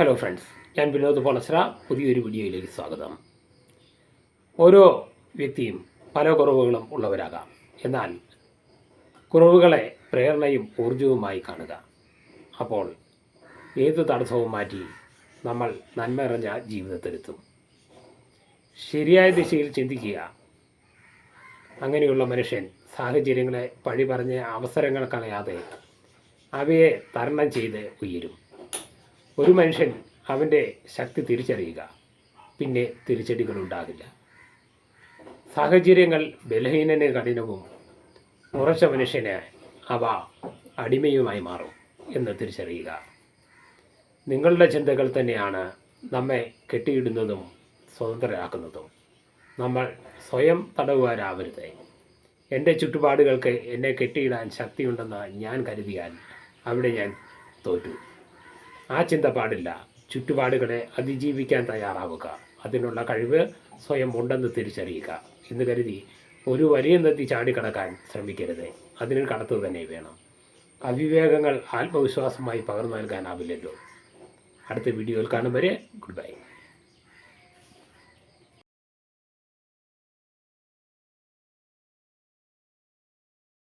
Hello friends, ഞാൻ വിനോദ് പോണശ്ര. പുതിയൊരു വീഡിയോയിലേക്ക് സ്വാഗതം. ഓരോ വ്യക്തിയും പല കുറവുകളും ഉള്ളവരാകാം. എന്നാൽ കുറവുകളെ പ്രേരണയും ഊർജവുമായി കാണുക. അപ്പോൾ ഏത് തടസ്സവും മാറ്റി നമ്മൾ നന്മ നിറഞ്ഞ ജീവിതത്തിലെത്തും. ശരിയായ ദിശയിൽ ചിന്തിക്കുക. അങ്ങനെയുള്ള മനുഷ്യൻ സാഹചര്യങ്ങളെ പഴി പറഞ്ഞ് അവസരങ്ങൾ കളയാതെ അവയെ തരണം ചെയ്ത് ഉയരും. ഒരു മനുഷ്യൻ അവൻ്റെ ശക്തി തിരിച്ചറിയുക, പിന്നെ തിരിച്ചടികളുണ്ടാകില്ല. സാഹചര്യങ്ങൾ ബലഹീനന് കഠിനവും ഉറച്ച മനുഷ്യന് അവ അടിമയുമായി മാറും എന്ന് തിരിച്ചറിയുക. നിങ്ങളുടെ ചിന്തകൾ തന്നെയാണ് നമ്മെ കെട്ടിയിടുന്നതും സ്വതന്ത്രരാക്കുന്നതും. നമ്മൾ സ്വയം തടവുകാരാവരുത്. എൻ്റെ ചുറ്റുപാടുകൾക്ക് എന്നെ കെട്ടിയിടാൻ ശക്തിയുണ്ടെന്ന് ഞാൻ കരുതിയാൽ അവിടെ ഞാൻ തോറ്റു. ആ ചിന്ത പാടില്ല. ചുറ്റുപാടുകളെ അതിജീവിക്കാൻ തയ്യാറാവുക. അതിനുള്ള കഴിവ് സ്വയം ഉണ്ടെന്ന് തിരിച്ചറിയുക എന്ന് കരുതി ഒരു വലിയ നദി ചാടിക്കടക്കാൻ ശ്രമിക്കരുത്. അതിന് കടത്തു തന്നെ വേണം. അവിവേകങ്ങൾ ആത്മവിശ്വാസമായി പകർന്നു നൽകാനാവില്ലല്ലോ. അടുത്ത വീഡിയോയിൽ കാണും വരെ ഗുഡ് ബൈ.